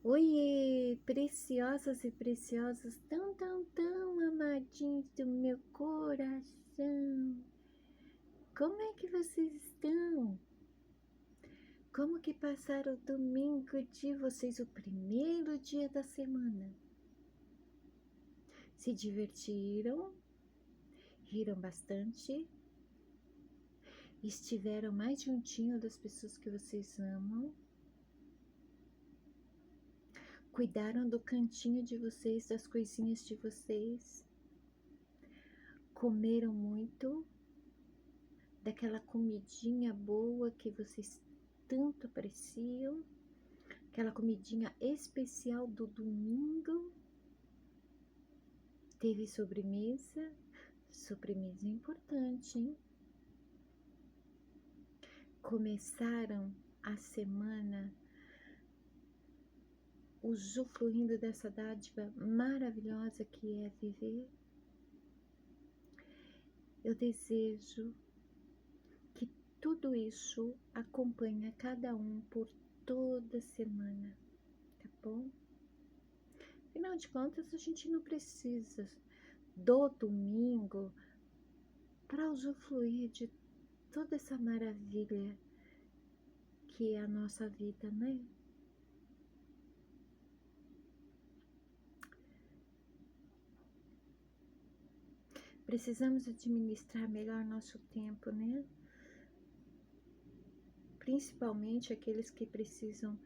Oiê, preciosas e preciosos, tão amadinhos do meu coração. Como é que vocês estão? Como que passaram o domingo de vocês, o primeiro dia da semana? Se divertiram? Riram bastante? Estiveram mais juntinho das pessoas que vocês amam? Cuidaram do cantinho de vocês, das coisinhas de vocês? Comeram muito daquela comidinha boa que vocês tanto apreciam, aquela comidinha especial do domingo? Teve sobremesa? Sobremesa importante, hein? Começaram a semana usufruindo dessa dádiva maravilhosa que é viver? Eu desejo que tudo isso acompanhe cada um por toda semana, tá bom? Afinal de contas, a gente não precisa do domingo para usufruir de toda essa maravilha que é a nossa vida, né? Precisamos administrar melhor nosso tempo, né? Principalmente aqueles que precisam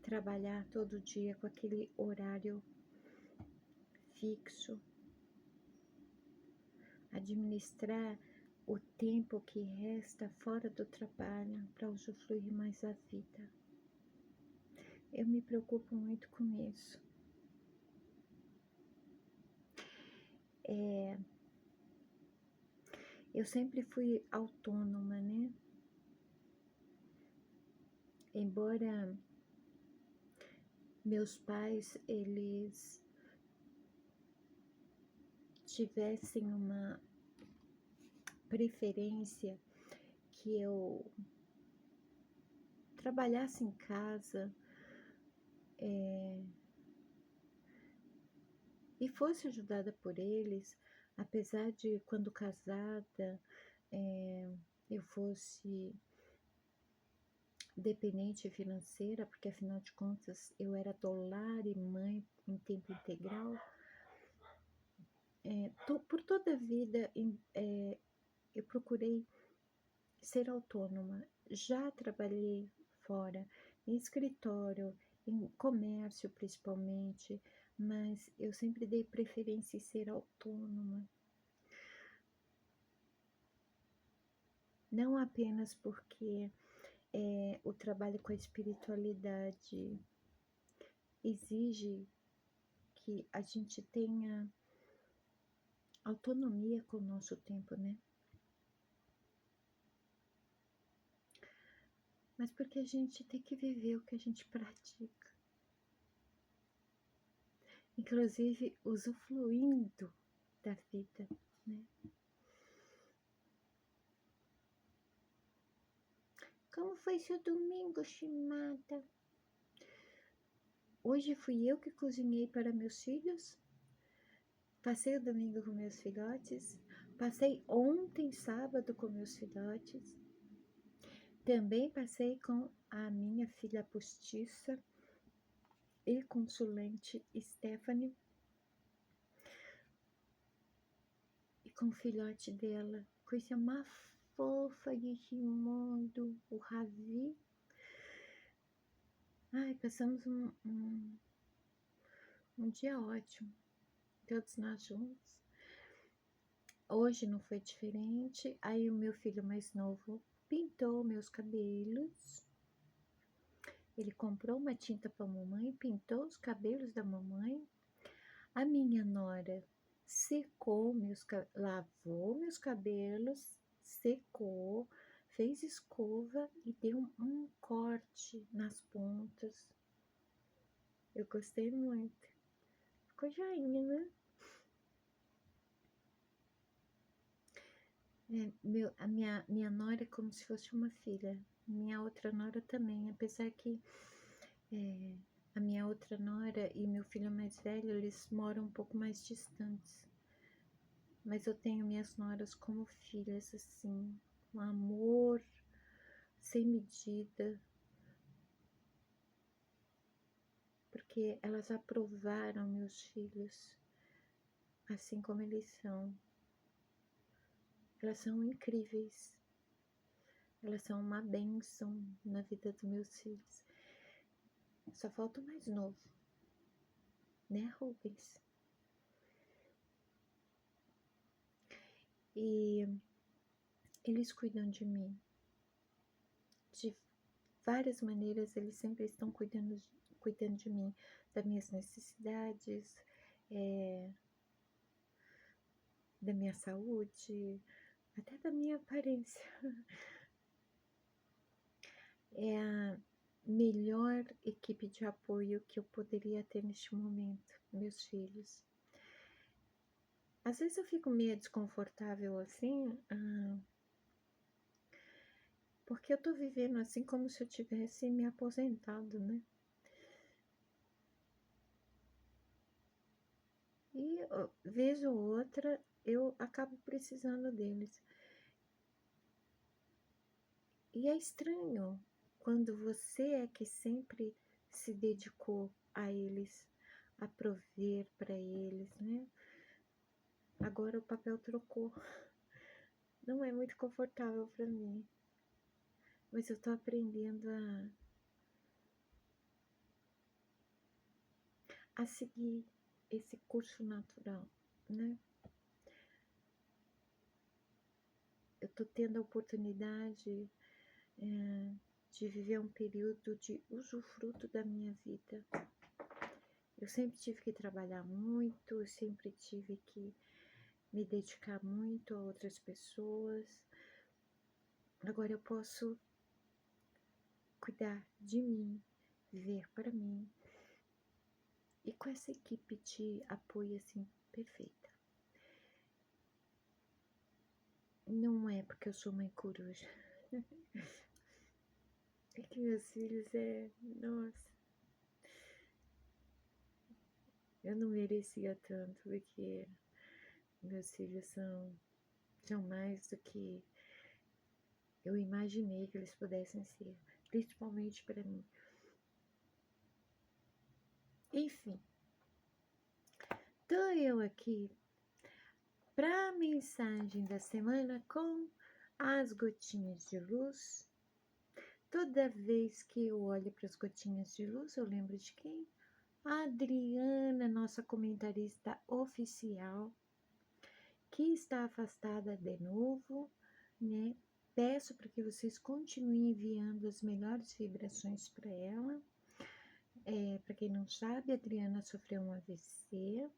trabalhar todo dia com aquele horário fixo. Administrar o tempo que resta fora do trabalho para usufruir mais a vida. Eu me preocupo muito com isso. Eu sempre fui autônoma, né? Embora meus pais, eles tivessem uma preferência que eu trabalhasse em casa e fosse ajudada por eles, apesar de quando casada eu fosse dependente financeira, porque afinal de contas eu era do lar e mãe em tempo integral. Por toda a vida eu procurei ser autônoma. Já trabalhei fora, em escritório, em comércio principalmente, mas eu sempre dei preferência em ser autônoma. Não apenas porque o trabalho com a espiritualidade exige que a gente tenha autonomia com o nosso tempo, né? Mas porque a gente tem que viver o que a gente pratica. Inclusive usufruindo da vida, né? Como foi seu domingo, Shimada? Hoje fui eu que cozinhei para meus filhos. Passei o domingo com meus filhotes. Passei ontem, sábado, com meus filhotes. Também passei com a minha filha postiça e consulente Stephanie. E com o filhote dela, coisa mais fofa de Raimundo, o Ravi. Ai, passamos um dia ótimo, todos nós juntos. Hoje não foi diferente. Aí o meu filho mais novo pintou meus cabelos. Ele comprou uma tinta para a mamãe, pintou os cabelos da mamãe. A minha nora lavou meus cabelos, secou, fez escova e deu um corte nas pontas. Eu gostei muito. Ficou joinha, né? A minha nora é como se fosse uma filha. Minha outra nora também, apesar que a minha outra nora e meu filho mais velho, eles moram um pouco mais distantes. Mas eu tenho minhas noras como filhas, assim, um amor sem medida, porque elas aprovaram meus filhos assim como eles são. Elas são incríveis, elas são uma bênção na vida dos meus filhos. Só falta o mais novo, né, Rubens? E eles cuidam de mim de várias maneiras, eles sempre estão cuidando de mim, das minhas necessidades, da minha saúde, até da minha aparência. É a melhor equipe de apoio que eu poderia ter neste momento, meus filhos. Às vezes eu fico meio desconfortável assim, porque eu tô vivendo assim como se eu tivesse me aposentado, né? E vez ou outra eu acabo precisando deles. E é estranho quando você é que sempre se dedicou a eles, a prover para eles, né? Agora o papel trocou. Não é muito confortável para mim, mas eu tô aprendendo a seguir esse curso natural, né? Eu tô tendo a oportunidade de viver um período de usufruto da minha vida. Eu sempre tive que trabalhar muito, eu sempre tive que me dedicar muito a outras pessoas. Agora eu posso cuidar de mim, viver para mim. E com essa equipe de apoio assim perfeita. Não é porque eu sou mãe coruja. É que meus filhos nossa. Eu não merecia tanto, porque meus filhos são mais do que eu imaginei que eles pudessem ser, principalmente para mim. Enfim, tô eu aqui para a mensagem da semana com as gotinhas de luz. Toda vez que eu olho para as gotinhas de luz, eu lembro de quem? A Adriana, nossa comentarista oficial, que está afastada de novo, né? Peço para que vocês continuem enviando as melhores vibrações para ela. Para quem não sabe, a Adriana sofreu um AVC,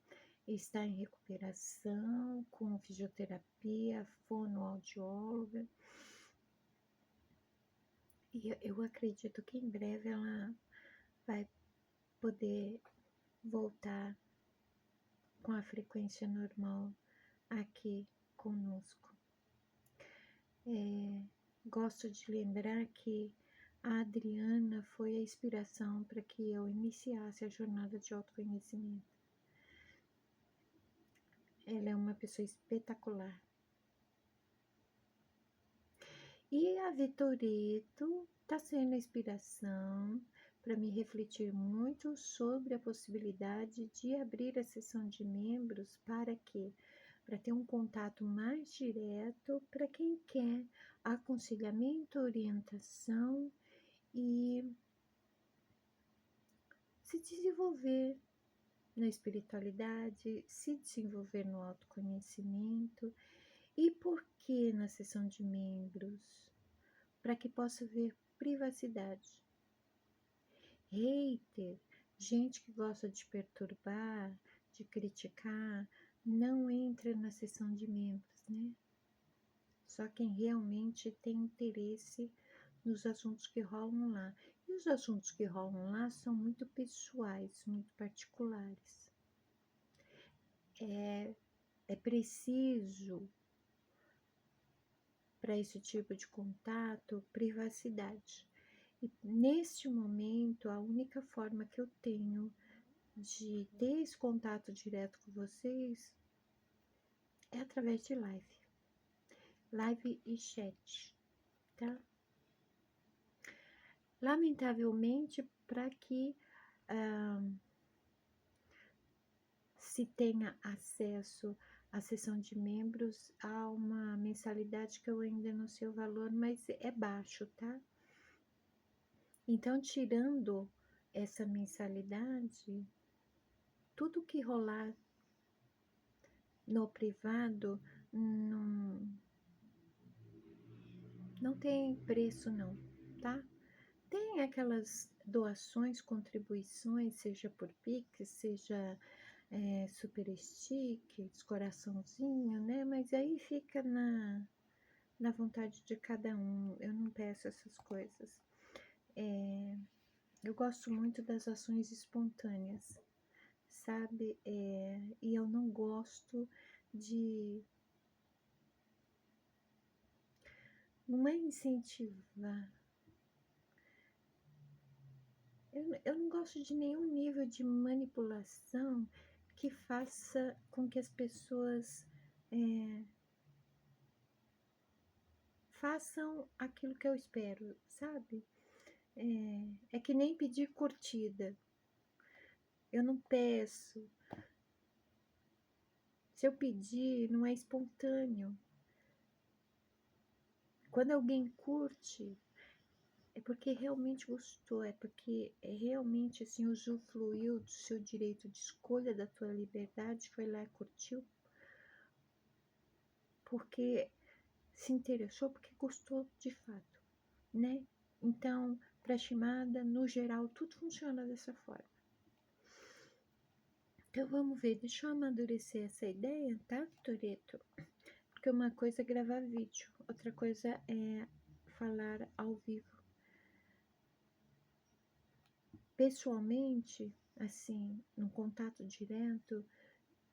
está em recuperação com fisioterapia, fonoaudióloga. E eu acredito que em breve ela vai poder voltar com a frequência normal aqui conosco. Gosto de lembrar que a Adriana foi a inspiração para que eu iniciasse a jornada de autoconhecimento. Ela é uma pessoa espetacular. E a Vitoreto está sendo a inspiração para me refletir muito sobre a possibilidade de abrir a sessão de membros para quê? Para ter um contato mais direto para quem quer aconselhamento, orientação e se desenvolver na espiritualidade, se desenvolver no autoconhecimento. E por que na sessão de membros? Para que possa ver privacidade. Hater, gente que gosta de perturbar, de criticar, não entra na sessão de membros, né? Só quem realmente tem interesse nos assuntos que rolam lá. E os assuntos que rolam lá são muito pessoais, muito particulares. É preciso, para esse tipo de contato, privacidade. E neste momento, a única forma que eu tenho de ter esse contato direto com vocês é através de live e chat, tá? Lamentavelmente, para que se tenha acesso à seção de membros, há uma mensalidade que eu ainda não sei o valor, mas é baixo, tá? Então, tirando essa mensalidade, tudo que rolar no privado não tem preço não, tá? Tem aquelas doações, contribuições, seja por Pix, seja super stickers, coraçãozinho, né? Mas aí fica na vontade de cada um, eu não peço essas coisas. Eu gosto muito das ações espontâneas, sabe? E eu não gosto de... Não é incentivar. Eu não gosto de nenhum nível de manipulação que faça com que as pessoas façam aquilo que eu espero, sabe? É que nem pedir curtida. Eu não peço. Se eu pedir, não é espontâneo. Quando alguém curte, é porque realmente gostou, é porque realmente assim usufruiu do seu direito de escolha, da tua liberdade, foi lá e curtiu, porque se interessou, porque gostou de fato, né? Então, para chamada, no geral, tudo funciona dessa forma. Então, vamos ver, deixa eu amadurecer essa ideia, tá, Toreto? Porque uma coisa é gravar vídeo, outra coisa é falar ao vivo. Pessoalmente, assim, no contato direto,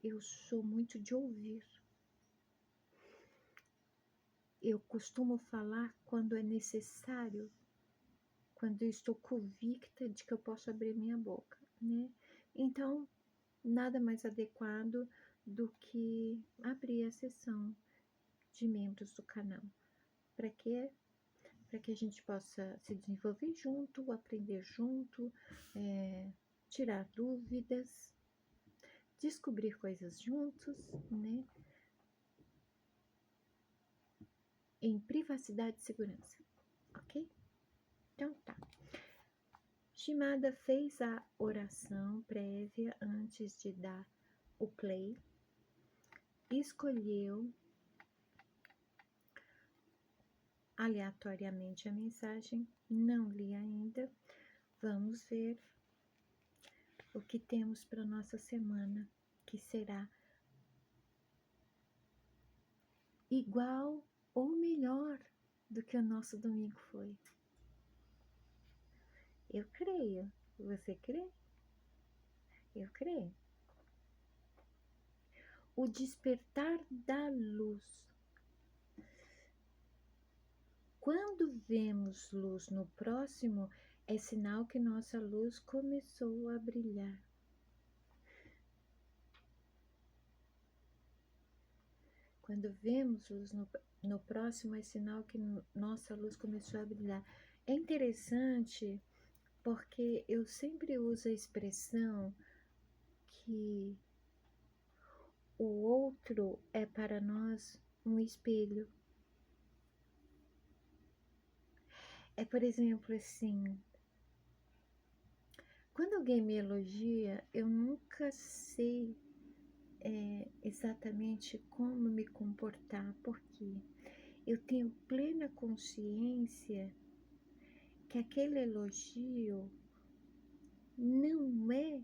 eu sou muito de ouvir. Eu costumo falar quando é necessário, quando eu estou convicta de que eu posso abrir minha boca, né? Então, nada mais adequado do que abrir a sessão de membros do canal. Para quê? Para que a gente possa se desenvolver junto, aprender junto, tirar dúvidas, descobrir coisas juntos, né? Em privacidade e segurança, ok? Então tá. Shimada fez a oração prévia antes de dar o play, escolheu aleatoriamente a mensagem, não li ainda. Vamos ver o que temos para nossa semana, que será igual ou melhor do que o nosso domingo foi. Eu creio. Você crê? Eu creio. O despertar da luz. Quando vemos luz no próximo, é sinal que nossa luz começou a brilhar. Quando vemos luz no próximo, é sinal que nossa luz começou a brilhar. É interessante porque eu sempre uso a expressão que o outro é para nós um espelho. É, por exemplo, assim, quando alguém me elogia, eu nunca sei exatamente como me comportar, porque eu tenho plena consciência que aquele elogio não é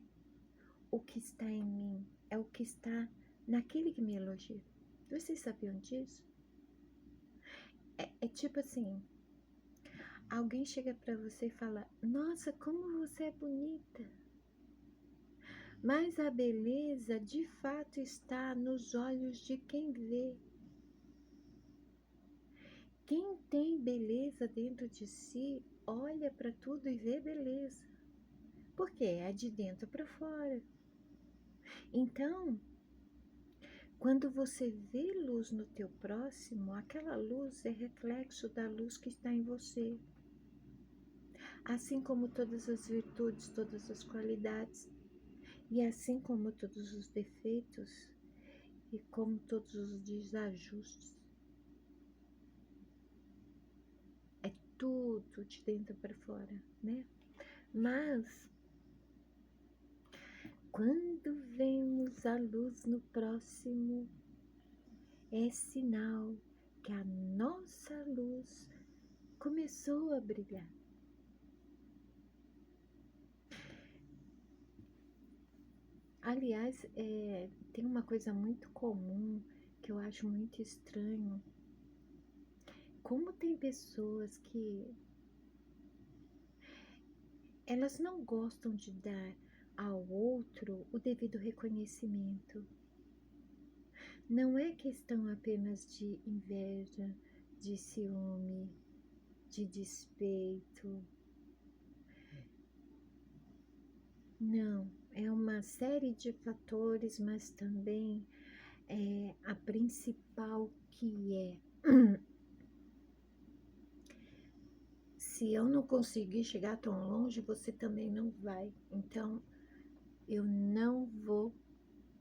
o que está em mim, é o que está naquele que me elogia. Vocês sabiam disso? É tipo assim, alguém chega para você e fala: nossa, como você é bonita. Mas a beleza de fato está nos olhos de quem vê. Quem tem beleza dentro de si olha para tudo e vê beleza. Porque é de dentro para fora. Então, quando você vê luz no teu próximo, aquela luz é reflexo da luz que está em você. Assim como todas as virtudes, todas as qualidades, e assim como todos os defeitos, e como todos os desajustes. É tudo de dentro para fora, né? Mas, quando vemos a luz no próximo, é sinal que a nossa luz começou a brilhar. Aliás, tem uma coisa muito comum que eu acho muito estranho. Como tem pessoas que elas não gostam de dar ao outro o devido reconhecimento. Não é questão apenas de inveja, de ciúme, de despeito. Não, é uma série de fatores, mas também a principal que é se eu não conseguir chegar tão longe, você também não vai. Então, eu não vou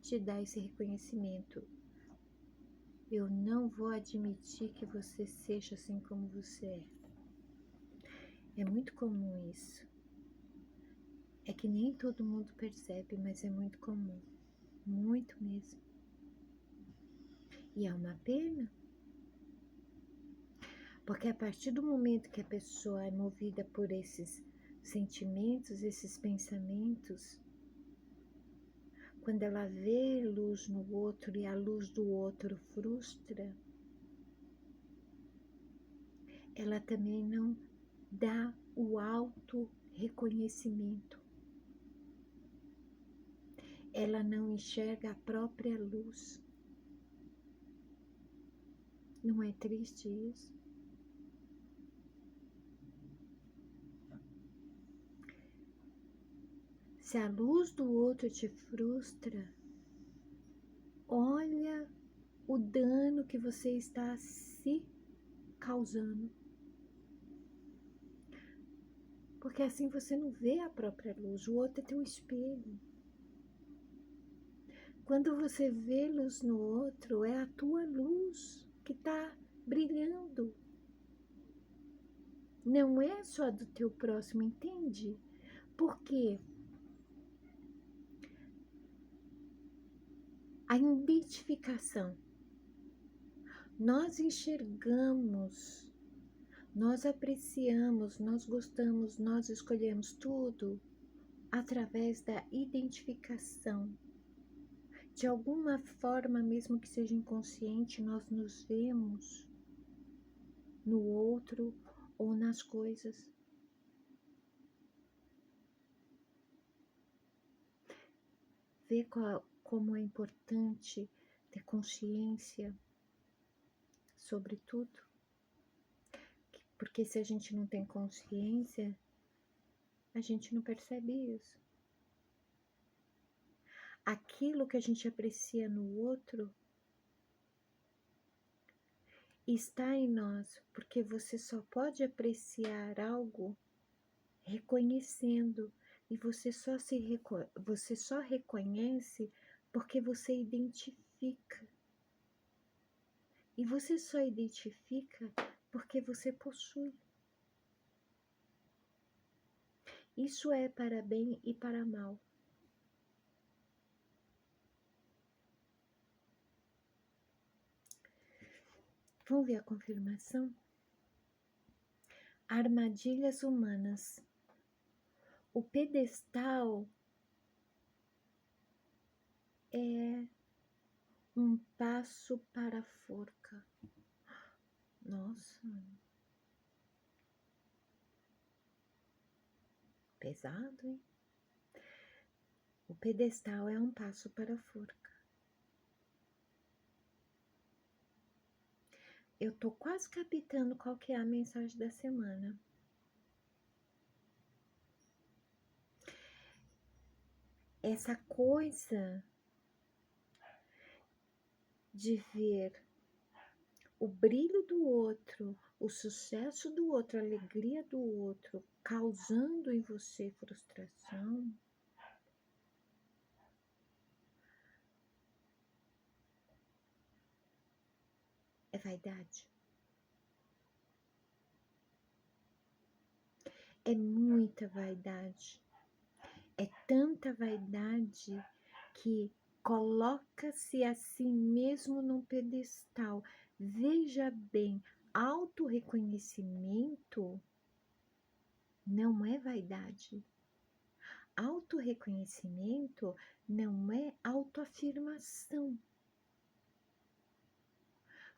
te dar esse reconhecimento. Eu não vou admitir que você seja assim como você é. É muito comum isso. É que nem todo mundo percebe, mas é muito comum. Muito mesmo. E é uma pena. Porque a partir do momento que a pessoa é movida por esses sentimentos, esses pensamentos, quando ela vê luz no outro e a luz do outro frustra, ela também não dá o auto-reconhecimento. Ela não enxerga a própria luz. Não é triste isso? Se a luz do outro te frustra, olha o dano que você está se causando. Porque assim você não vê a própria luz, o outro é teu espelho. Quando você vê luz no outro, é a tua luz que está brilhando. Não é só do teu próximo, entende? Porque a identificação, nós enxergamos, nós apreciamos, nós gostamos, nós escolhemos tudo através da identificação. De alguma forma, mesmo que seja inconsciente, nós nos vemos no outro ou nas coisas. Vê como é importante ter consciência sobre tudo. Porque se a gente não tem consciência, a gente não percebe isso. Aquilo que a gente aprecia no outro está em nós, porque você só pode apreciar algo reconhecendo, e você só reconhece porque você identifica. E você só identifica porque você possui. Isso é para bem e para mal. Vamos ver a confirmação? Armadilhas humanas. O pedestal é um passo para a forca. Nossa. Pesado, hein? O pedestal é um passo para a forca. Eu tô quase captando qual que é a mensagem da semana. essa coisa de ver o brilho do outro, o sucesso do outro, a alegria do outro, causando em você frustração, é vaidade. É muita vaidade. É tanta vaidade que coloca-se a si mesmo num pedestal. Veja bem, autorreconhecimento não é vaidade. Autorreconhecimento não é autoafirmação.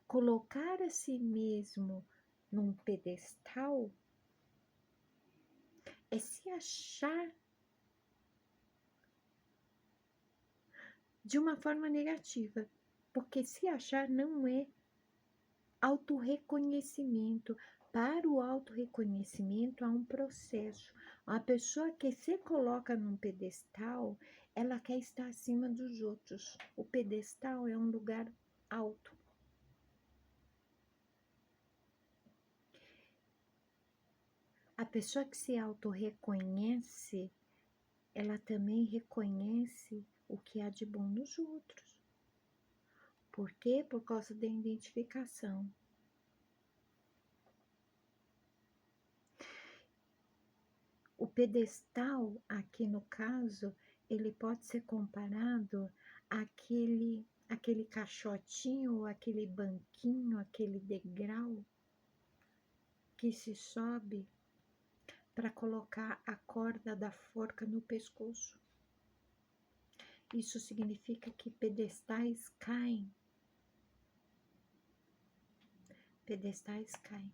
Colocar a si mesmo num pedestal é se achar de uma forma negativa, porque se achar não é autorreconhecimento. Para o autorreconhecimento há um processo. A pessoa que se coloca num pedestal, ela quer estar acima dos outros. O pedestal é um lugar alto. A pessoa que se autorreconhece, ela também reconhece o que há de bom nos outros. Por quê? Por causa da identificação. O pedestal, aqui no caso, ele pode ser comparado àquele caixotinho, aquele banquinho, aquele degrau que se sobe para colocar a corda da forca no pescoço. Isso significa que pedestais caem. Pedestais caem.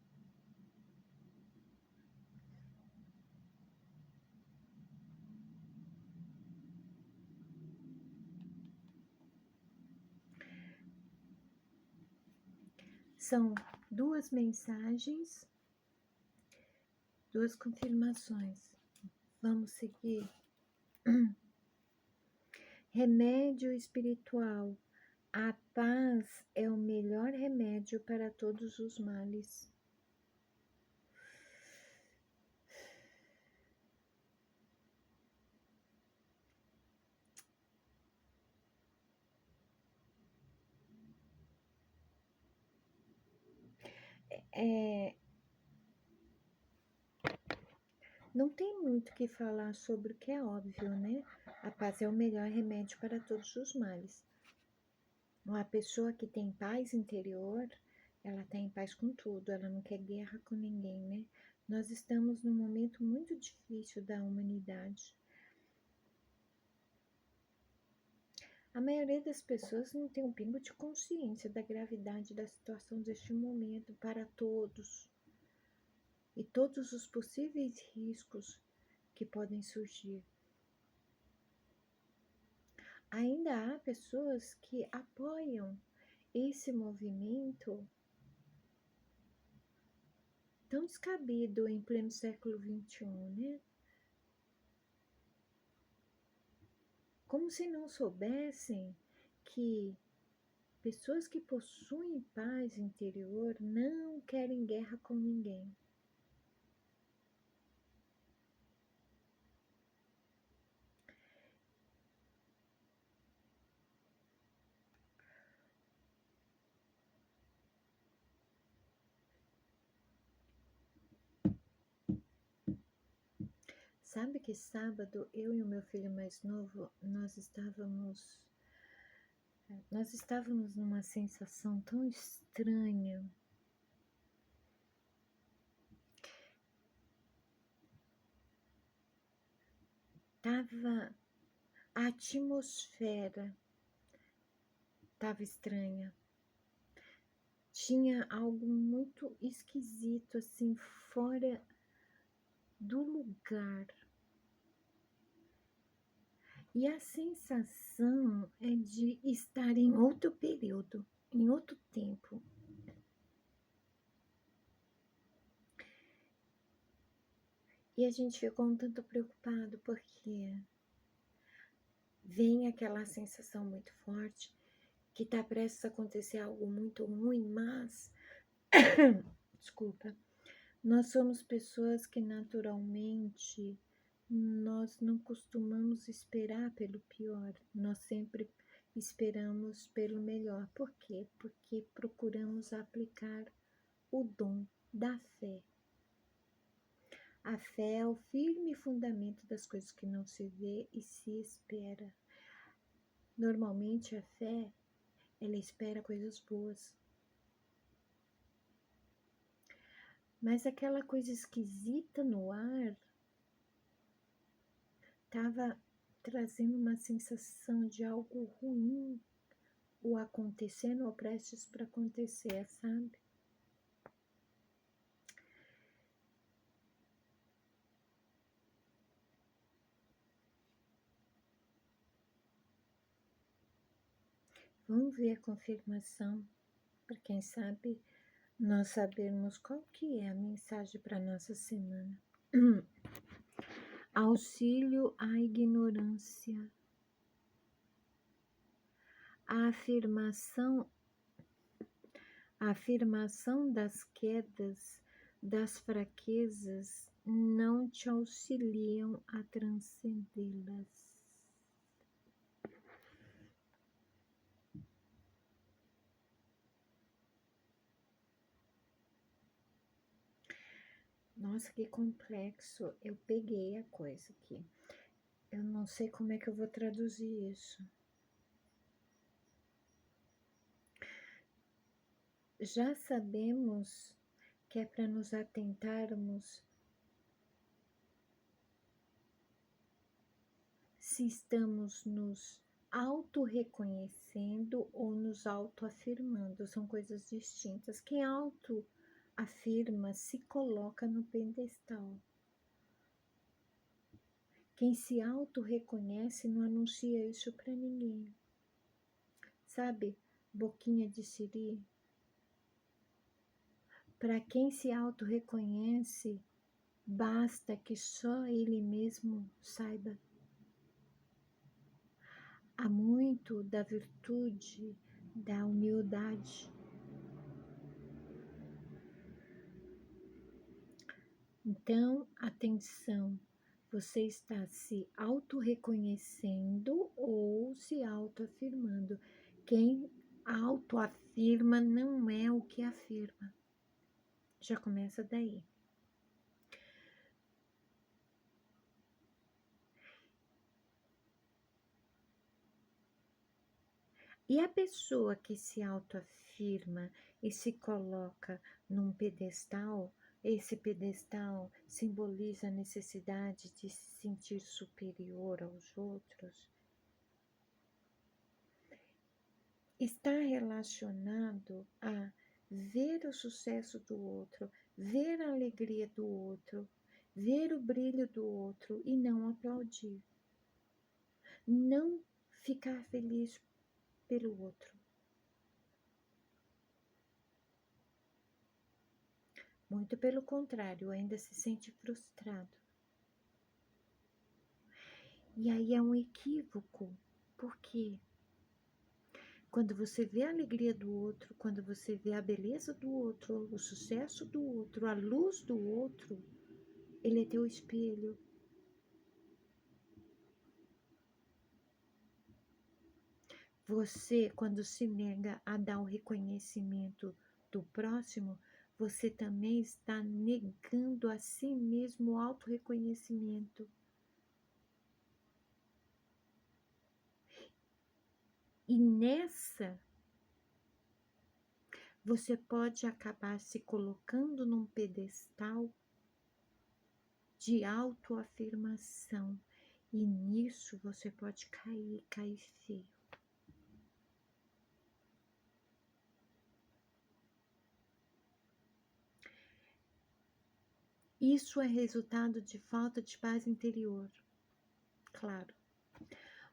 São duas mensagens, duas confirmações. Vamos seguir. Remédio espiritual. A paz é o melhor remédio para todos os males. Não tem muito o que falar sobre o que é óbvio, né? A paz é o melhor remédio para todos os males. Uma pessoa que tem paz interior, ela está em paz com tudo, ela não quer guerra com ninguém, né? Nós estamos num momento muito difícil da humanidade. A maioria das pessoas não tem um pingo de consciência da gravidade da situação deste momento para todos e todos os possíveis riscos que podem surgir. Ainda há pessoas que apoiam esse movimento tão descabido em pleno século XXI, né? Como se não soubessem que pessoas que possuem paz interior não querem guerra com ninguém. Sabe que sábado eu e o meu filho mais novo, nós estávamos numa sensação tão estranha. A atmosfera estava estranha. Tinha algo muito esquisito, assim, fora do lugar. E a sensação é de estar em outro período, em outro tempo. E a gente ficou um tanto preocupado, porque vem aquela sensação muito forte que está prestes a acontecer algo muito ruim, mas, desculpa, nós somos pessoas que naturalmente nós não costumamos esperar pelo pior, nós sempre esperamos pelo melhor. Por quê? Porque procuramos aplicar o dom da fé. A fé é o firme fundamento das coisas que não se vê e se espera. Normalmente a fé, ela espera coisas boas. Mas aquela coisa esquisita no ar estava trazendo uma sensação de algo ruim ou acontecendo ou prestes para acontecer, sabe? Vamos ver a confirmação, para quem sabe nós sabermos qual que é a mensagem para nossa semana. Auxílio à ignorância. A afirmação das quedas, das fraquezas, não te auxiliam a transcendê-las. Nossa, que complexo. Eu peguei a coisa aqui. Eu não sei como é que eu vou traduzir isso. Já sabemos que é para nos atentarmos se estamos nos auto-reconhecendo ou nos auto-afirmando. São coisas distintas. Quem auto-afirma se coloca no pedestal. Quem se auto-reconhece não anuncia isso para ninguém. Sabe, boquinha de siri? Para quem se auto-reconhece, basta que só ele mesmo saiba. Há muito da virtude, da humildade. Então, atenção, você está se auto-reconhecendo ou se auto-afirmando. Quem auto-afirma não é o que afirma. Já começa daí. E a pessoa que se autoafirma e se coloca num pedestal, esse pedestal simboliza a necessidade de se sentir superior aos outros, está relacionado a ver o sucesso do outro, ver a alegria do outro, ver o brilho do outro e não aplaudir. Não ficar feliz pelo outro. Muito pelo contrário, ainda se sente frustrado. E aí é um equívoco, porque quando você vê a alegria do outro, quando você vê a beleza do outro, o sucesso do outro, a luz do outro, ele é teu espelho. Você, quando se nega a dar o reconhecimento do próximo, você também está negando a si mesmo o auto-reconhecimento. E nessa, você pode acabar se colocando num pedestal de autoafirmação. E nisso você pode cair feio. Isso é resultado de falta de paz interior. Claro,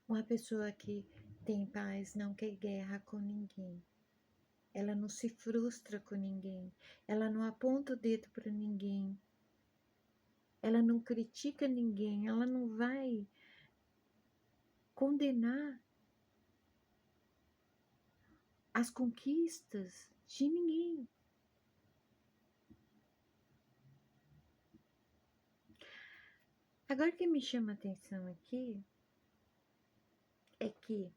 uma pessoa que tem paz não quer guerra com ninguém. Ela não se frustra com ninguém. Ela não aponta o dedo para ninguém. Ela não critica ninguém. Ela não vai condenar as conquistas de ninguém. Agora, o que me chama a atenção aqui é que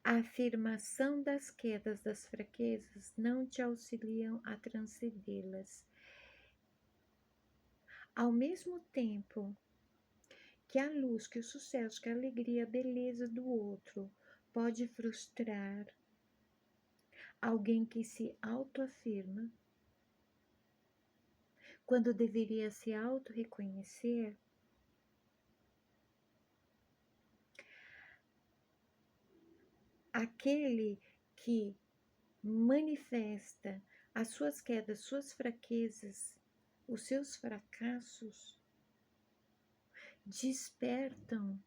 a afirmação das quedas, das fraquezas, não te auxiliam a transcendê-las. Ao mesmo tempo que a luz, que o sucesso, que a alegria, a beleza do outro pode frustrar alguém que se autoafirma, quando deveria se auto-reconhecer, aquele que manifesta as suas quedas, suas fraquezas, os seus fracassos, despertam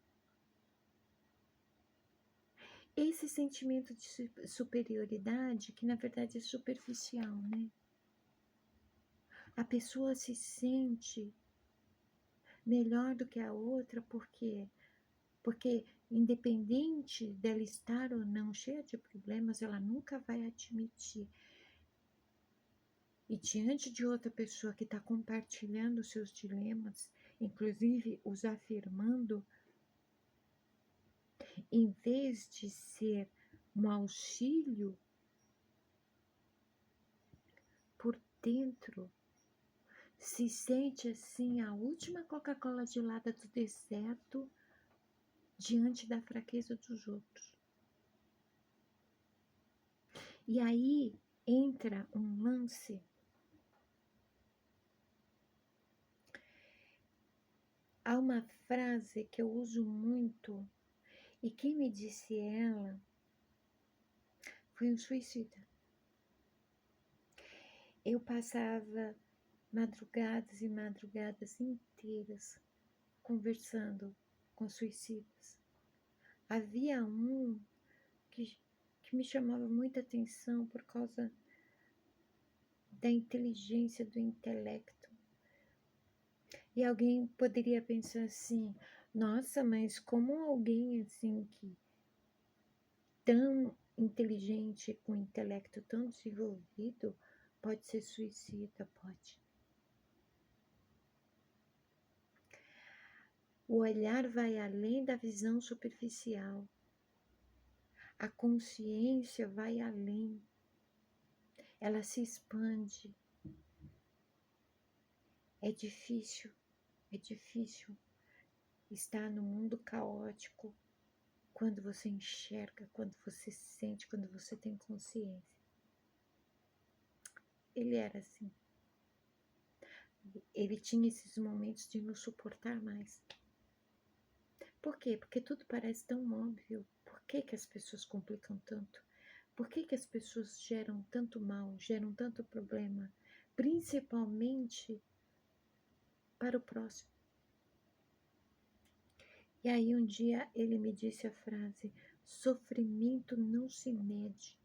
esse sentimento de superioridade que na verdade é superficial, né? A pessoa se sente melhor do que a outra porque independente dela estar ou não cheia de problemas, ela nunca vai admitir. E diante de outra pessoa que está compartilhando seus dilemas, inclusive os afirmando, em vez de ser um auxílio, por dentro se sente assim a última Coca-Cola gelada do deserto diante da fraqueza dos outros. E aí entra um lance há uma frase que eu uso muito e quem me disse ela foi um suicida. Eu passava madrugadas e madrugadas inteiras conversando com suicidas. Havia um que me chamava muita atenção por causa da inteligência, do intelecto. E alguém poderia pensar assim, nossa, mas como alguém assim que tão inteligente, com intelecto tão desenvolvido, pode ser suicida? Pode. O olhar vai além da visão superficial. A consciência vai além. Ela se expande. É difícil estar no mundo caótico quando você enxerga, quando você sente, quando você tem consciência. Ele era assim. Ele tinha esses momentos de não suportar mais. Por quê? Porque tudo parece tão óbvio. Por que as pessoas complicam tanto? Por que as pessoas geram tanto mal, geram tanto problema? Principalmente para o próximo. E aí um dia ele me disse a frase: sofrimento não se mede.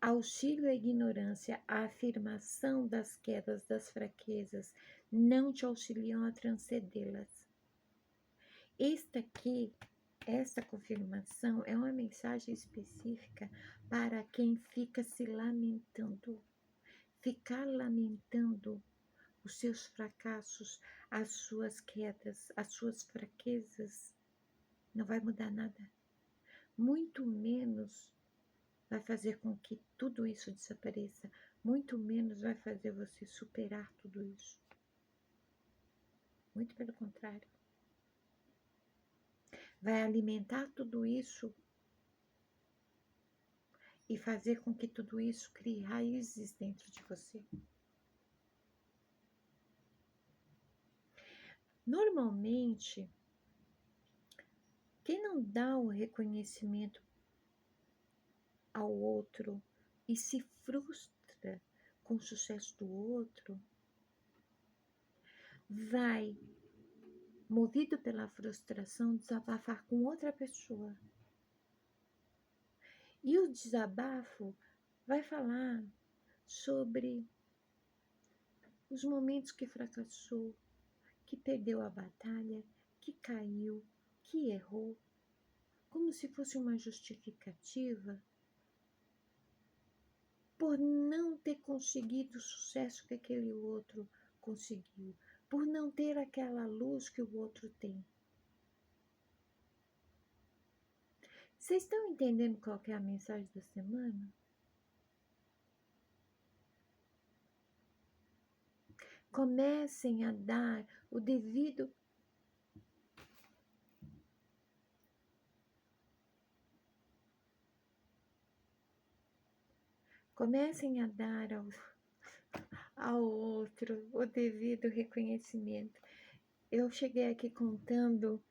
Auxílio à ignorância, a afirmação das quedas, das fraquezas, não te auxiliam a transcendê-las. Esta confirmação é uma mensagem específica para quem fica se lamentando. Ficar lamentando os seus fracassos, as suas quedas, as suas fraquezas, não vai mudar nada. Muito menos vai fazer com que tudo isso desapareça, muito menos vai fazer você superar tudo isso. Muito pelo contrário. Vai alimentar tudo isso e fazer com que tudo isso crie raízes dentro de você. Normalmente, quem não dá o reconhecimento ao outro e se frustra com o sucesso do outro, vai, movido pela frustração, desabafar com outra pessoa. E o desabafo vai falar sobre os momentos que fracassou, que perdeu a batalha, que caiu, que errou, como se fosse uma justificativa por não ter conseguido o sucesso que aquele outro conseguiu, por não ter aquela luz que o outro tem. Vocês estão entendendo qual que é a mensagem da semana? Comecem a dar o devido. Comecem a dar ao outro o devido reconhecimento. Eu cheguei aqui contando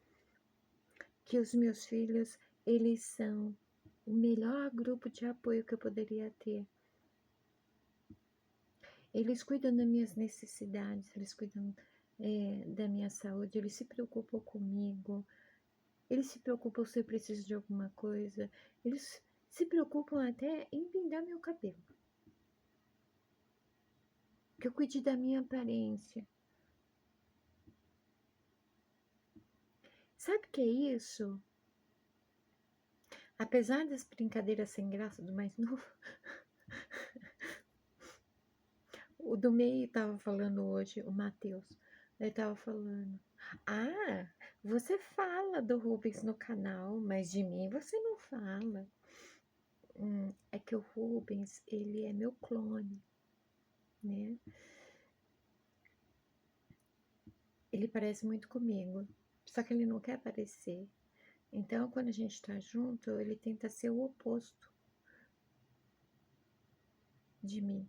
que os meus filhos, eles são o melhor grupo de apoio que eu poderia ter. Eles cuidam das minhas necessidades, eles cuidam da minha saúde, eles se preocupam comigo, eles se preocupam se eu preciso de alguma coisa, eles se preocupam até em pintar meu cabelo. Que eu cuide da minha aparência. Sabe o que é isso? Apesar das brincadeiras sem graça do mais novo, o do meio estava falando hoje, o Matheus, ele estava falando, ah, você fala do Rubens no canal, mas de mim você não fala. É que o Rubens, ele é meu clone, né? Ele parece muito comigo, só que ele não quer parecer. Então, quando a gente tá junto, ele tenta ser o oposto de mim,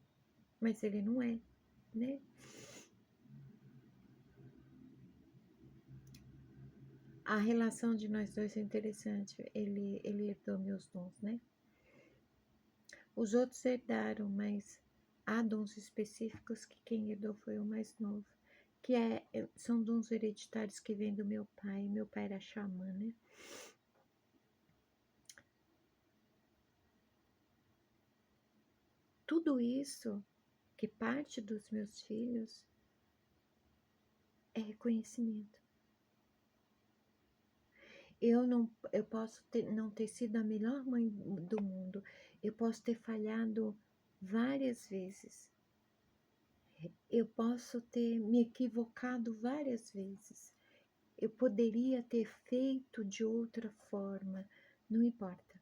mas ele não é, né? A relação de nós dois é interessante. Ele herdou meus dons, né? Os outros herdaram, mas há dons específicos que quem herdou foi o mais novo. São dons hereditários que vêm do meu pai. Meu pai era xamã, né? Tudo isso que parte dos meus filhos é reconhecimento. Eu posso não ter sido a melhor mãe do mundo. Eu posso ter falhado várias vezes. Eu posso ter me equivocado várias vezes. Eu poderia ter feito de outra forma. Não importa.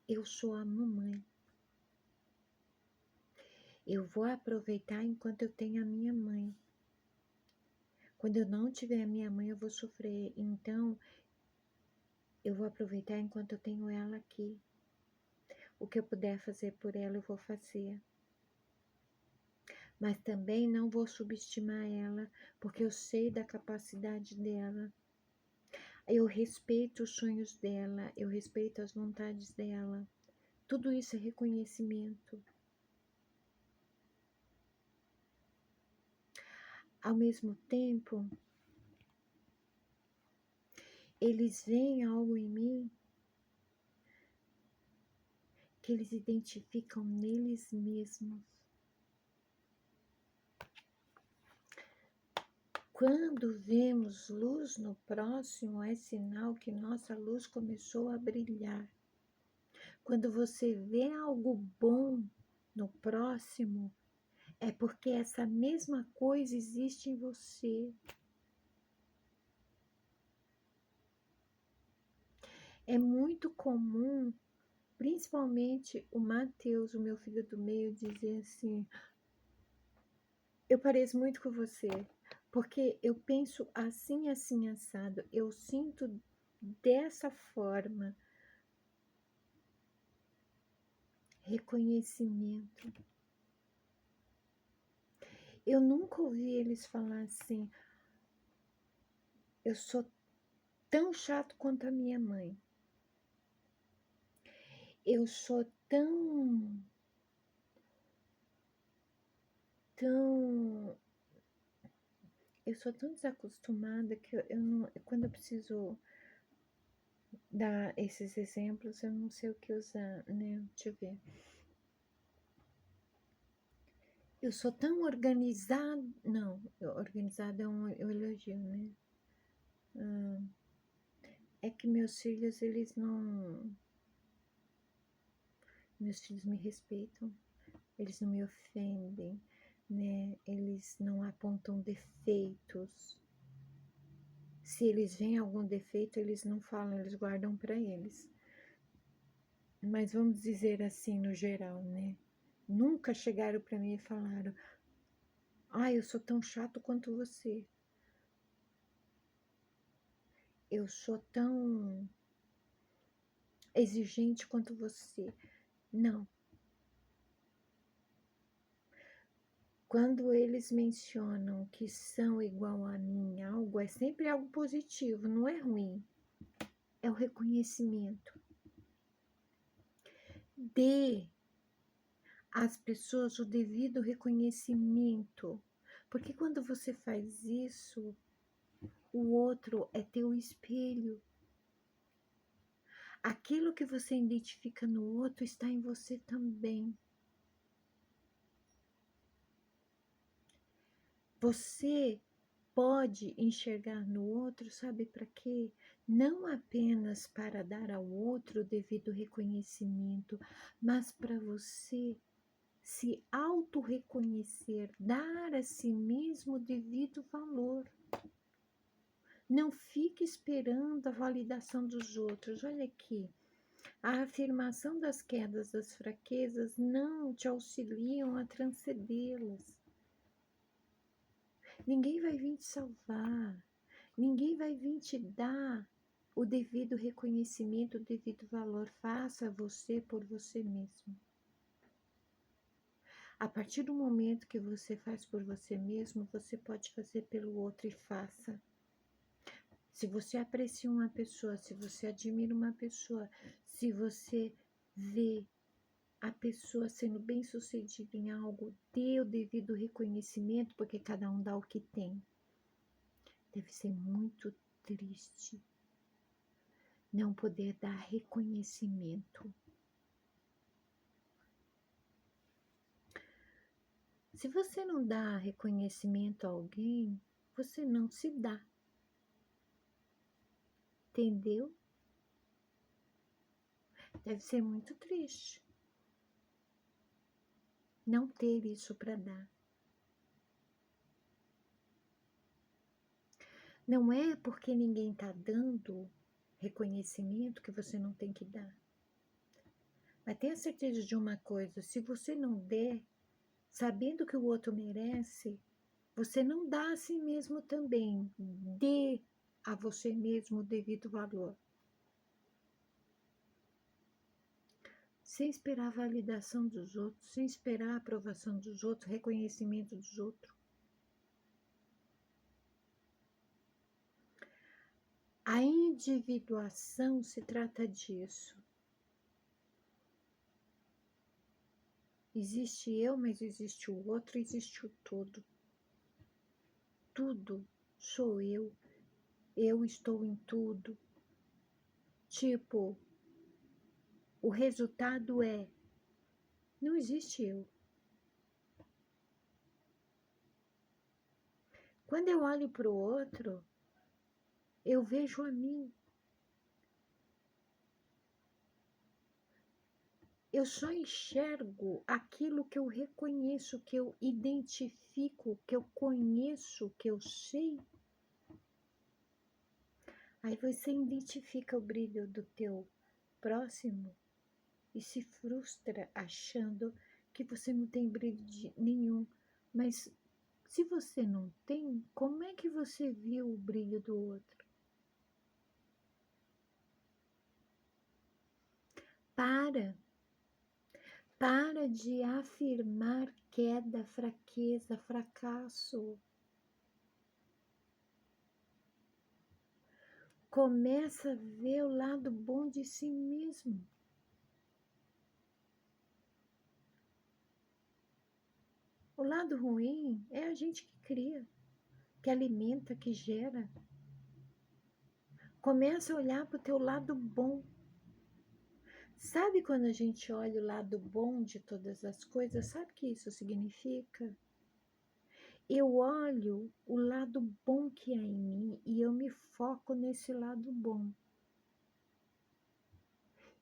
Eu sou a mamãe. Eu vou aproveitar enquanto eu tenho a minha mãe. Quando eu não tiver a minha mãe, eu vou sofrer. Então, eu vou aproveitar enquanto eu tenho ela aqui. O que eu puder fazer por ela, eu vou fazer. Mas também não vou subestimar ela, porque eu sei da capacidade dela. Eu respeito os sonhos dela, eu respeito as vontades dela. Tudo isso é reconhecimento. Ao mesmo tempo, eles veem algo em mim que eles identificam neles mesmos. Quando vemos luz no próximo, é sinal que nossa luz começou a brilhar. Quando você vê algo bom no próximo, é porque essa mesma coisa existe em você. É muito comum, principalmente o Matheus, o meu filho do meio, dizer assim: eu pareço muito com você, porque eu penso assim, assim, assado, eu sinto dessa forma. Reconhecimento. Eu nunca ouvi eles falar assim: eu sou tão chato quanto a minha mãe. Eu sou tão eu sou tão desacostumada que eu não, quando eu preciso dar esses exemplos, eu não sei o que usar, né? Deixa eu ver. Eu sou tão organizada. Não, organizada é um elogio, né? É que meus filhos, eles não. Meus filhos me respeitam, eles não me ofendem, né? Eles não apontam defeitos. Se eles veem algum defeito, eles não falam, eles guardam para eles. Mas vamos dizer assim, no geral, né? Nunca chegaram para mim e falaram: "Ah, eu sou tão chato quanto você. Eu sou tão exigente quanto você." Não. Quando eles mencionam que são igual a mim em algo, é sempre algo positivo, não é ruim. É o reconhecimento. Dê às pessoas o devido reconhecimento. Porque quando você faz isso, o outro é teu espelho. Aquilo que você identifica no outro está em você também. Você pode enxergar no outro, sabe para quê? Não apenas para dar ao outro o devido reconhecimento, mas para você se auto-reconhecer, dar a si mesmo o devido valor. Não fique esperando a validação dos outros. Olha aqui, a afirmação das quedas, das fraquezas, não te auxiliam a transcendê-las. Ninguém vai vir te salvar. Ninguém vai vir te dar o devido reconhecimento, o devido valor. Faça você por você mesmo. A partir do momento que você faz por você mesmo, você pode fazer pelo outro e faça. Se você aprecia uma pessoa, se você admira uma pessoa, se você vê a pessoa sendo bem-sucedida em algo, dê o devido reconhecimento, porque cada um dá o que tem. Deve ser muito triste não poder dar reconhecimento. Se você não dá reconhecimento a alguém, você não se dá. Entendeu? Deve ser muito triste não ter isso para dar. Não é porque ninguém está dando reconhecimento que você não tem que dar. Mas tenha certeza de uma coisa: se você não der, sabendo que o outro merece, você não dá a si mesmo também. Dê a você mesmo o devido valor. Sem esperar a validação dos outros, sem esperar a aprovação dos outros, reconhecimento dos outros. A individuação se trata disso. Existe eu, mas existe o outro, existe o todo. Tudo sou eu estou em tudo. Tipo, o resultado é, não existe eu. Quando eu olho para o outro, eu vejo a mim. Eu só enxergo aquilo que eu reconheço, que eu identifico, que eu conheço, que eu sei. Aí você identifica o brilho do teu próximo e se frustra achando que você não tem brilho nenhum. Mas se você não tem, como é que você viu o brilho do outro? Para de afirmar queda, fraqueza, fracasso. Começa a ver o lado bom de si mesmo. O lado ruim é a gente que cria, que alimenta, que gera. Começa a olhar para o teu lado bom. Sabe quando a gente olha o lado bom de todas as coisas? Sabe o que isso significa? Eu olho o lado bom que há em mim e eu me foco nesse lado bom.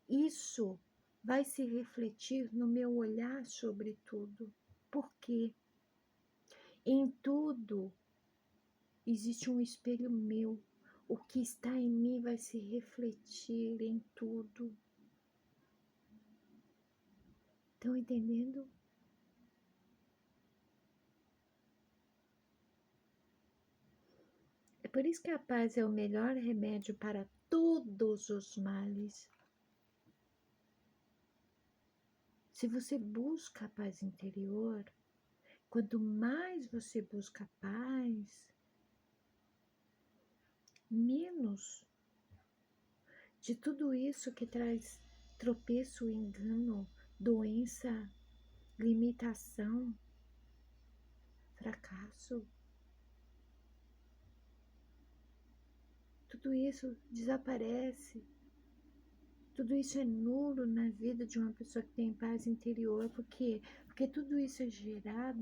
Isso vai se refletir no meu olhar sobre tudo. Por quê? Em tudo existe um espelho meu. O que está em mim vai se refletir em tudo. Estão entendendo? É por isso que a paz é o melhor remédio para todos os males. Se você busca a paz interior, quanto mais você busca a paz, menos de tudo isso que traz tropeço, engano, doença, limitação, fracasso. Tudo isso desaparece. Tudo isso é nulo na vida de uma pessoa que tem paz interior. Por quê? Porque tudo isso é gerado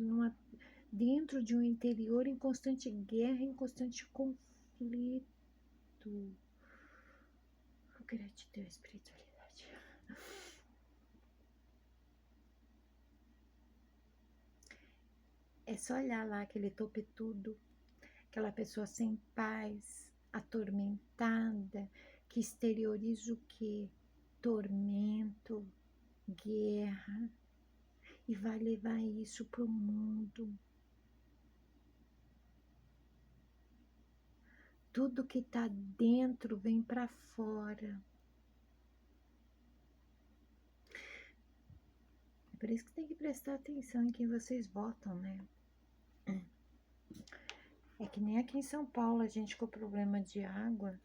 dentro de um interior em constante guerra, em constante conflito. Gratidão, espiritualidade. É só olhar lá aquele topetudo, aquela pessoa sem paz, atormentada, que exterioriza o quê? Tormento, guerra, e vai levar isso para o mundo. Tudo que está dentro vem para fora. É por isso que tem que prestar atenção em quem vocês votam, né? É que nem aqui em São Paulo a gente com problema de água,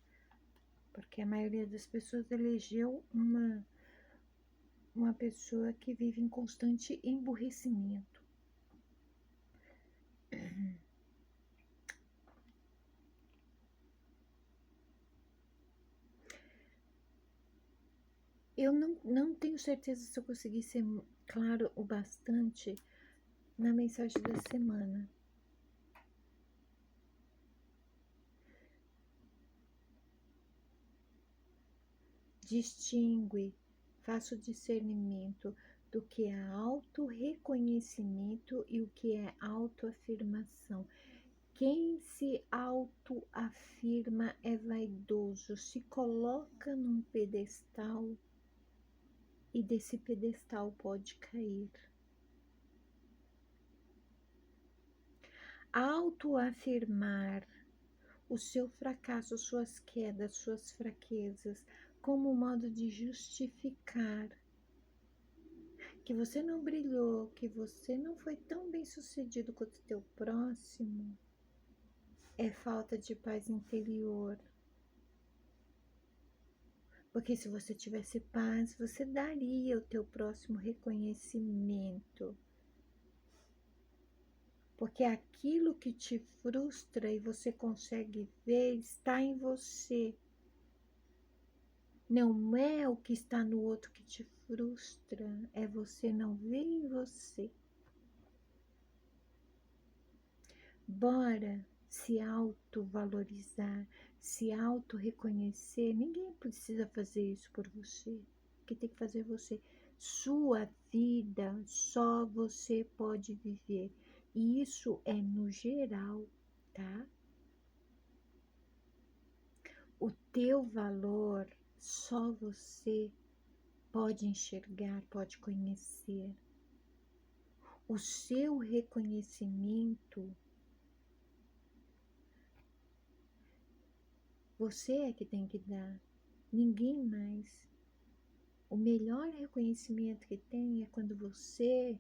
porque a maioria das pessoas elegeu uma pessoa que vive em constante emburrecimento. Eu não tenho certeza se eu consegui ser claro o bastante na mensagem da semana. Distingue, faça o discernimento do que é auto-reconhecimento e o que é autoafirmação. Quem se autoafirma é vaidoso, se coloca num pedestal e desse pedestal pode cair. Autoafirmar o seu fracasso, suas quedas, suas fraquezas, como um modo de justificar que você não brilhou, que você não foi tão bem sucedido quanto o teu próximo, é falta de paz interior. Porque se você tivesse paz, você daria o teu próximo reconhecimento. Porque aquilo que te frustra e você consegue ver está em você. Não é o que está no outro que te frustra, é você não ver em você. Bora se autovalorizar, se auto-reconhecer. Ninguém precisa fazer isso por você. O que tem que fazer é você. Sua vida só você pode viver. E isso é no geral, tá? O teu valor só você pode enxergar, pode conhecer. O seu reconhecimento, você é que tem que dar, ninguém mais. O melhor reconhecimento que tem é quando você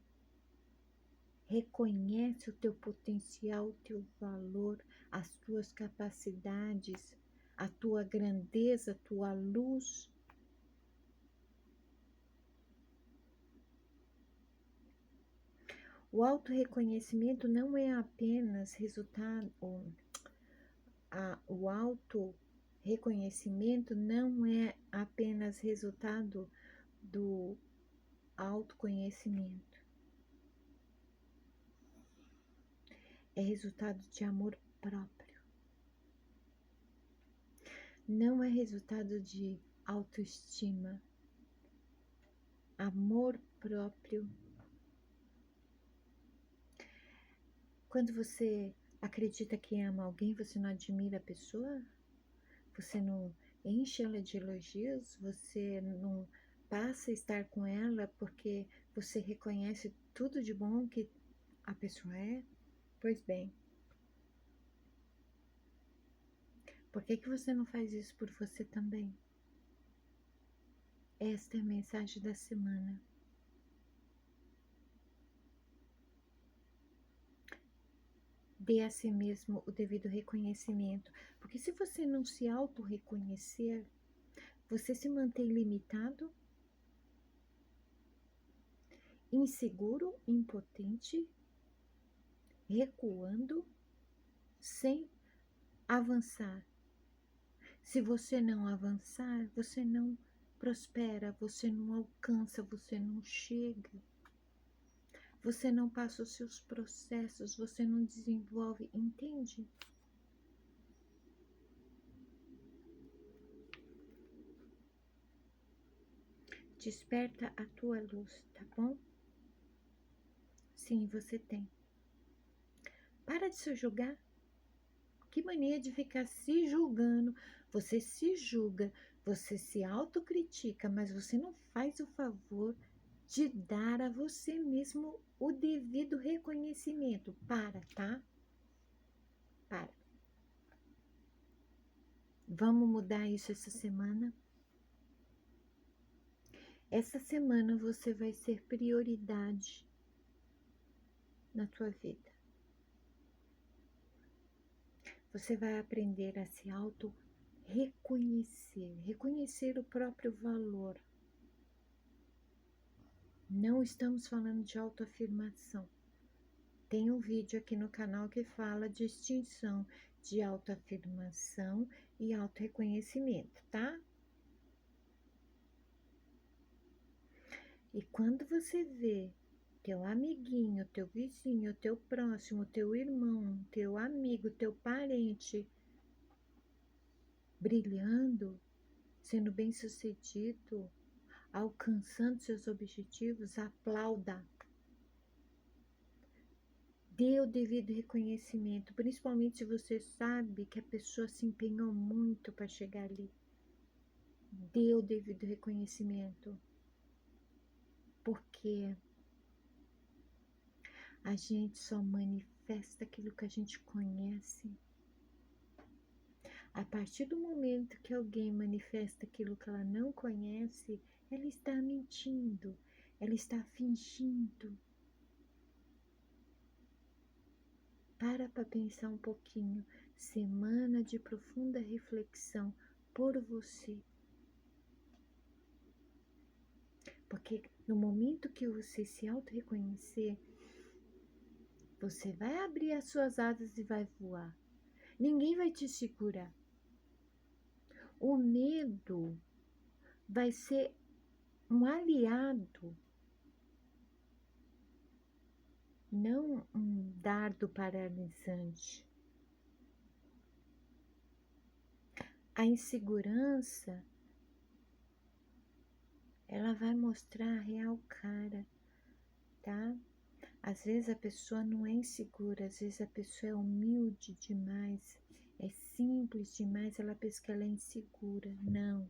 reconhece o teu potencial, o teu valor, as tuas capacidades, a tua grandeza, a tua luz. O autorreconhecimento não é apenas resultado, o autorreconhecimento não é apenas resultado do autoconhecimento. É resultado de amor próprio. Não é resultado de autoestima. Amor próprio. Quando você acredita que ama alguém, você não admira a pessoa? Você não enche ela de elogios? Você não passa a estar com ela porque você reconhece tudo de bom que a pessoa é? Pois bem, por que você não faz isso por você também? Esta é a mensagem da semana. Dê a si mesmo o devido reconhecimento, porque se você não se auto-reconhecer, você se mantém limitado, inseguro, impotente, recuando, sem avançar. Se você não avançar, você não prospera, você não alcança, você não chega. Você não passa os seus processos, você não desenvolve, entende? Desperta a tua luz, tá bom? Sim, você tem. Para de se julgar. Que mania de ficar se julgando. Você se julga, você se autocritica, mas você não faz o favor de dar a você mesmo o devido reconhecimento. Para, tá? Para. Vamos mudar isso essa semana? Essa semana você vai ser prioridade na tua vida. Você vai aprender a se auto-reconhecer, reconhecer o próprio valor. Não estamos falando de autoafirmação. Tem um vídeo aqui no canal que fala de distinção de autoafirmação e autorreconhecimento, tá? E quando você vê teu amiguinho, teu vizinho, teu próximo, teu irmão, teu amigo, teu parente brilhando, sendo bem-sucedido, alcançando seus objetivos, aplauda. Dê o devido reconhecimento, principalmente se você sabe que a pessoa se empenhou muito para chegar ali. Dê o devido reconhecimento, porque a gente só manifesta aquilo que a gente conhece. A partir do momento que alguém manifesta aquilo que ela não conhece, ela está mentindo, ela está fingindo. Para pensar um pouquinho. Semana de profunda reflexão por você. Porque no momento que você se auto-reconhecer, você vai abrir as suas asas e vai voar. Ninguém vai te segurar. O medo vai ser um aliado, não um dardo paralisante. A insegurança, ela vai mostrar a real cara, tá? Às vezes a pessoa não é insegura, às vezes a pessoa é humilde demais, é simples demais, ela pensa que ela é insegura. Não.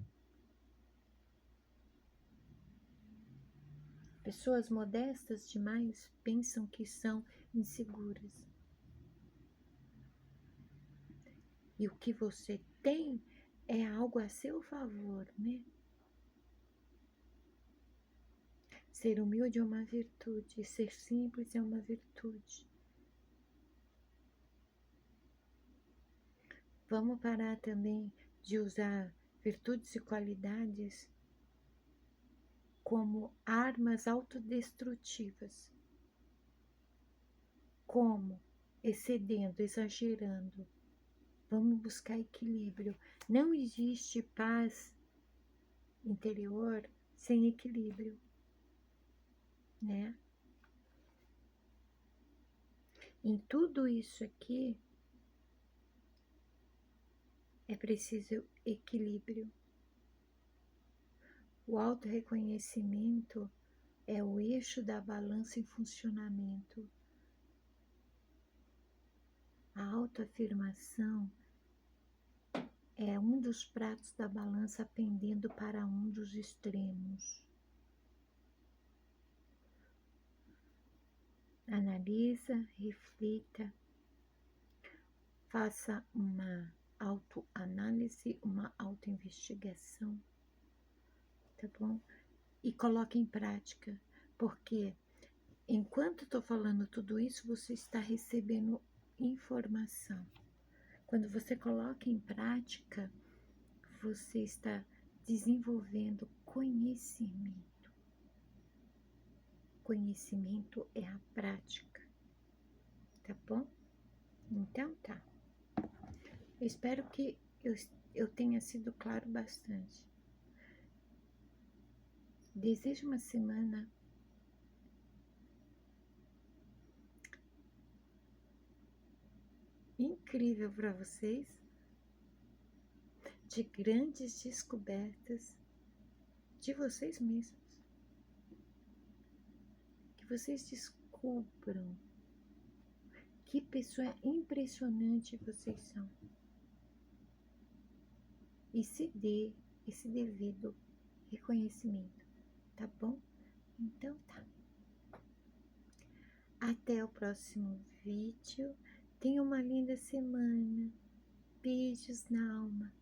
Pessoas modestas demais pensam que são inseguras. E o que você tem é algo a seu favor, né? Ser humilde é uma virtude, ser simples é uma virtude. Vamos parar também de usar virtudes e qualidades como armas autodestrutivas. Como? Excedendo, exagerando. Vamos buscar equilíbrio. Não existe paz interior sem equilíbrio, né? Em tudo isso aqui é preciso equilíbrio. O autorreconhecimento é o eixo da balança em funcionamento. A autoafirmação é um dos pratos da balança pendendo para um dos extremos. Analisa, reflita, faça uma autoanálise, uma autoinvestigação, tá bom? E coloque em prática, porque enquanto estou falando tudo isso, você está recebendo informação. Quando você coloca em prática, você está desenvolvendo conhecimento. Conhecimento é a prática, tá bom? Então tá. Eu espero que eu tenha sido claro bastante. Desejo uma semana incrível para vocês, de grandes descobertas de vocês mesmos. Que vocês descubram que pessoa impressionante vocês são. E se dê esse devido reconhecimento, tá bom? Então tá. Até o próximo vídeo. Tenha uma linda semana. Beijos na alma.